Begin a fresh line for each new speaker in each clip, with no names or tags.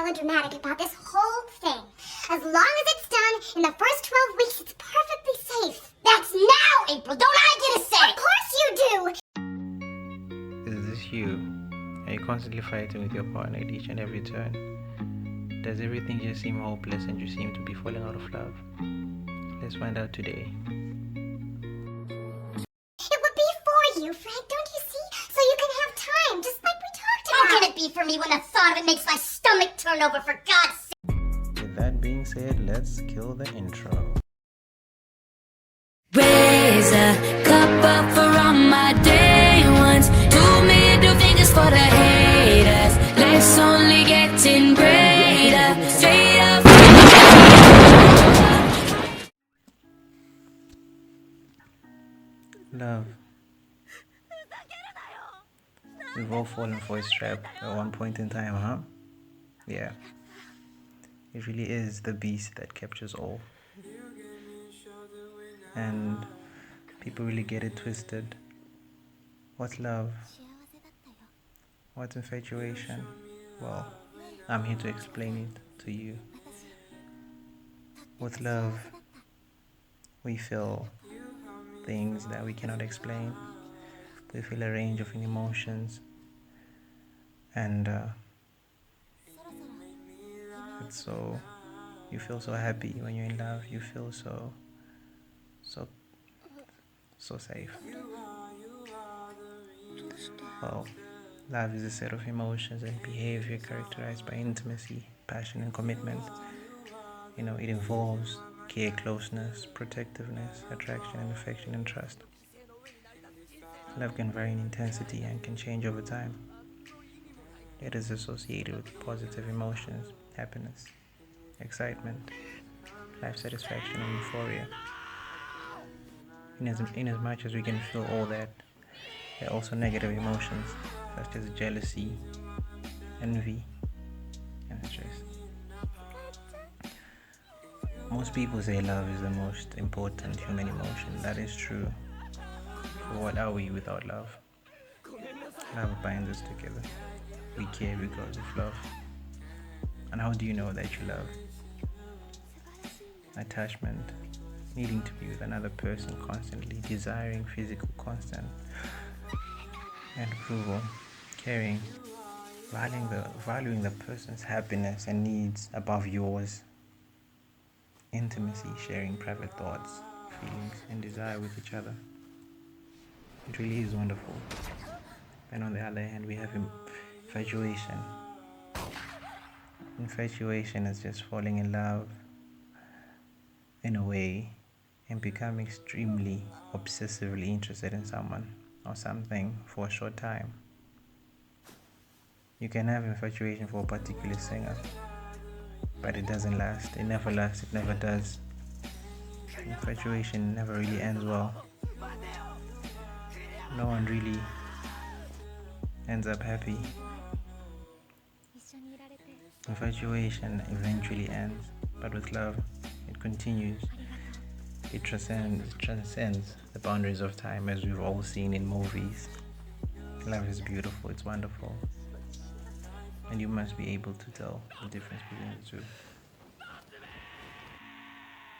melodramatic about this whole thing. As long as it's done in the first 12 weeks, it's perfectly safe. That's now, April. Don't I get a say? Of course you do.
Is this you? Are you constantly fighting with your partner at each and every turn? Does everything just seem hopeless and you seem to be falling out of love? Let's find out today.
It would be for you, Frank, don't you see? So you can have time, just like we talked about. How can it be for me when the thought of it makes my stomach turn over, for God's sake?
With that being said, let's kill the intro.
Raise a cup up for all my day ones. 2 middle fingers for the haters. Life's only getting greater. Straight up.
Love. We've all fallen for its trap at one point in time, huh? Yeah. It really is the beast that captures all. And people really get it twisted. What's love? What's infatuation? Well, I'm here to explain it to you. With love, we feel things that we cannot explain. We feel a range of emotions, and it's so, you feel so happy when you're in love. You feel so safe. Well, love is a set of emotions and behavior characterized by intimacy, passion, and commitment. You know, it involves care, closeness, protectiveness, attraction, and affection, and trust. Love can vary in intensity and can change over time. It is associated with positive emotions, happiness, excitement, life satisfaction, and euphoria. In as much as we can feel all that, there are also negative emotions such as jealousy, envy, and stress. Most people say love is the most important human emotion. That is true. But what are we without love? Love binds us together. We care because of love. And how do you know that you love? Attachment, needing to be with another person constantly, desiring physical constant and approval, caring, valuing the person's happiness and needs above yours, intimacy, sharing private thoughts, feelings, and desire with each other. It really is wonderful. And on the other hand, we have infatuation. Infatuation is just falling in love in a way and become extremely obsessively interested in someone or something for a short time. You can have infatuation for a particular singer, but it doesn't last. It never lasts. It never does. Infatuation never really ends well. No one really ends up happy. Infatuation eventually ends, but with love, it continues. It transcends the boundaries of time, as we've all seen in movies. Love is beautiful, it's wonderful, and you must be able to tell the difference between the two.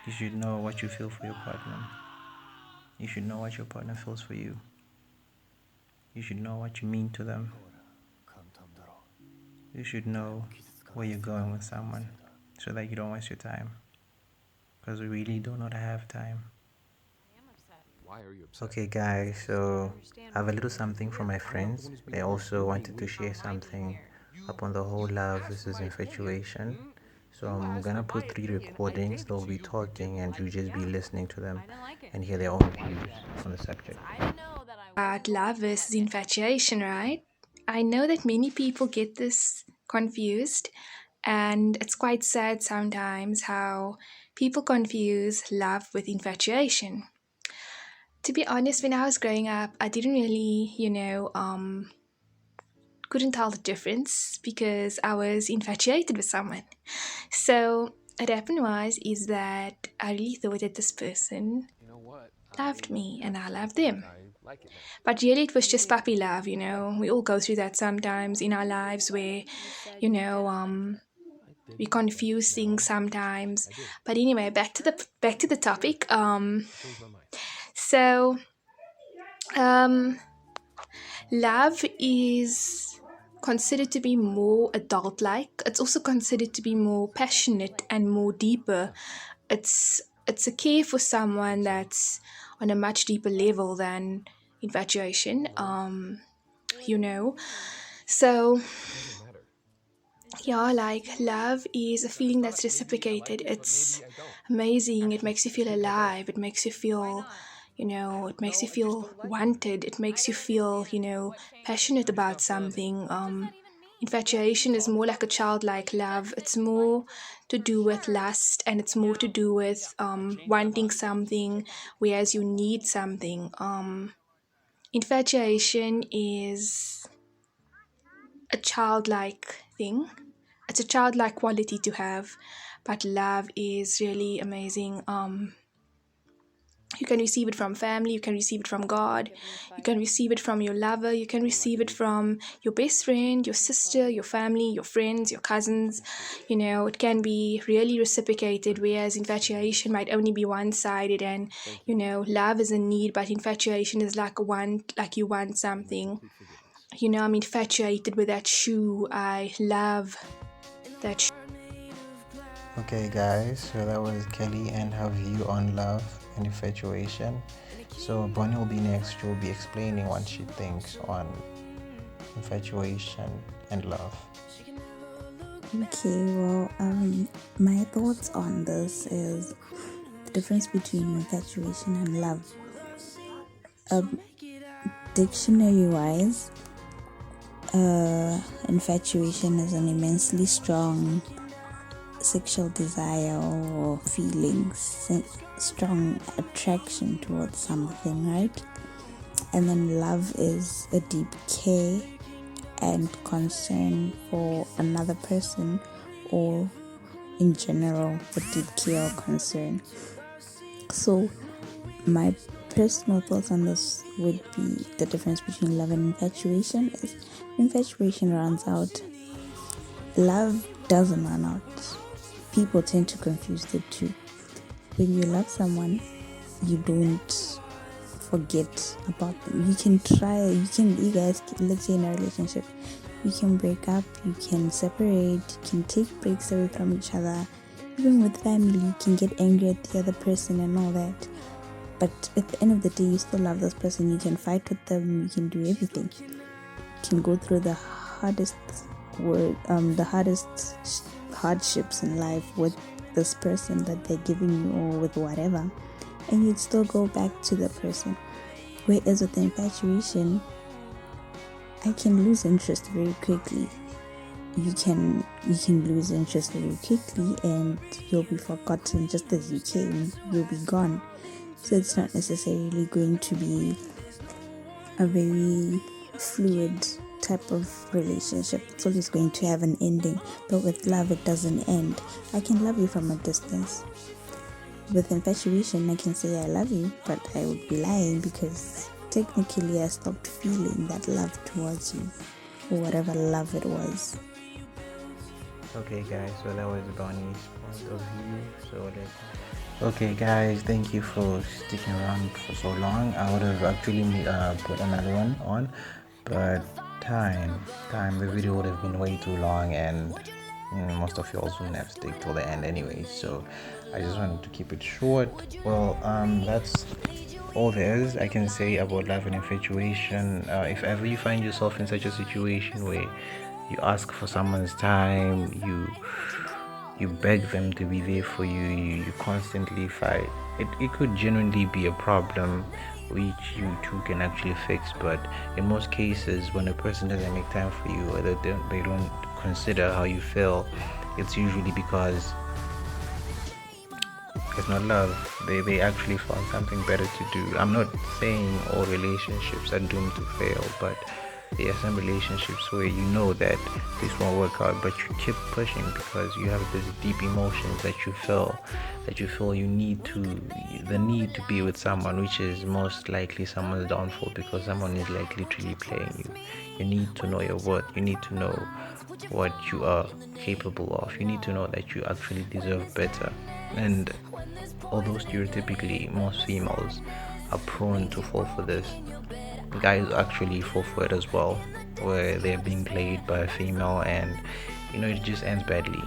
You should know what you feel for your partner. You should know what your partner feels for you. You should know what you mean to them. You should know where you're going with someone so that you don't waste your time. Because we really do not have time.
Why are you upset?
Okay guys, so I have a little something from my friends. They also wanted to share something upon the whole love versus infatuation. So I'm gonna put 3 recordings. They'll be talking and you just be listening to them and hear their own views on the subject.
About love versus infatuation, right? I know that many people get this confused, and it's quite sad sometimes how people confuse love with infatuation. To be honest, when I was growing up, I didn't really, couldn't tell the difference because I was infatuated with someone. So what happened is that I really thought that this person loved me and I loved them. But really it was just puppy love, we all go through that sometimes in our lives where, we confuse things sometimes. But anyway, back to the topic. So love is considered to be more adult-like. It's also considered to be more passionate and more deeper. It's a care for someone that's on a much deeper level than infatuation. You know. So yeah, like love is a feeling that's reciprocated. It's amazing. It makes you feel alive. It makes you feel, it makes you feel wanted. It makes you feel, passionate about something. Infatuation is more like a childlike love. It's more to do with lust, and it's more to do with wanting something, whereas you need something. Infatuation is a childlike thing. It's a childlike quality to have, but love is really amazing. You can receive it from family, you can receive it from God, you can receive it from your lover, you can receive it from your best friend, your sister, your family, your friends, your cousins. It can be really reciprocated, whereas infatuation might only be one-sided. And love is a need, but infatuation is like you want something. I'm infatuated with that shoe. I love that shoe.
Okay, guys, so that was Kelly and her view on love and infatuation. So Bonnie will be next. She will be explaining what she thinks on infatuation and love.
Okay, well, my thoughts on this is the difference between infatuation and love. Dictionary-wise, infatuation is an immensely strong sexual desire or feelings, strong attraction towards something, right? And then love is a deep care and concern for another person, or in general, a deep care or concern. So my personal thoughts on this would be the difference between love and infatuation is infatuation runs out, love doesn't run out. People tend to confuse the two. When you love someone, you don't forget about them. You can try, you guys, let's say in a relationship, you can break up, you can separate, you can take breaks away from each other. Even with family, you can get angry at the other person and all that. But at the end of the day, you still love this person. You can fight with them, you can do everything. You can go through the hardest hardships in life with this person that they're giving you, or with whatever, and you'd still go back to the person. Whereas with infatuation, I can lose interest very quickly. You can lose interest very quickly, and you'll be forgotten just as you came. You'll be gone. So it's not necessarily going to be a very fluid type of relationship. It's always going to have an ending. But with love, it doesn't end. I can love you from a distance. With infatuation, I can say I love you, but I would be lying, because technically I stopped feeling that love towards you, or whatever love it was.
Okay, guys, so that was Bonnie's point of view. Okay, guys, thank you for sticking around for so long. I would have actually put another one on, but time, the video would have been way too long, and most of y'all wouldn't have stick till the end anyway. So I just wanted to keep it short. Well, that's all there is I can say about love and infatuation. If ever you find yourself in such a situation where you ask for someone's time, you beg them to be there for you, you constantly fight, it could genuinely be a problem which you two can actually fix. But in most cases, when a person doesn't make time for you, or they don't consider how you feel, it's usually because it's not love. They actually found something better to do. I'm not saying all relationships are doomed to fail, but there are some relationships where you know that this won't work out, but you keep pushing because you have this deep emotions that you feel you need to be with someone, which is most likely someone's downfall, because someone is like literally playing you. You need to know your worth. You need to know what you are capable of. You need to know that you actually deserve better. And although stereotypically most females are prone to fall for this, guys actually fall for it as well, where they're being played by a female and it just ends badly.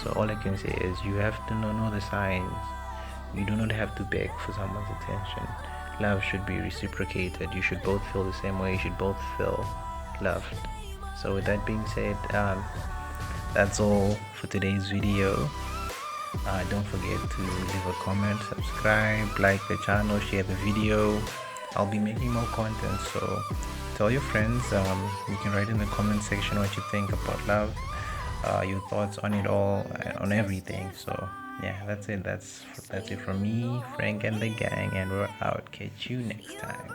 So all I can say is you have to know the signs. You do not have to beg for someone's attention. Love should be reciprocated. You should both feel the same way. You should both feel loved. So with that being said, that's all for today's video. Don't forget to leave a comment, subscribe, like the channel, share the video. I'll be making more content, so tell your friends. You can write in the comment section what you think about love, your thoughts on it all, on everything. So yeah, that's it. That's it from me, Frank and the gang, and we're out. Catch you next time.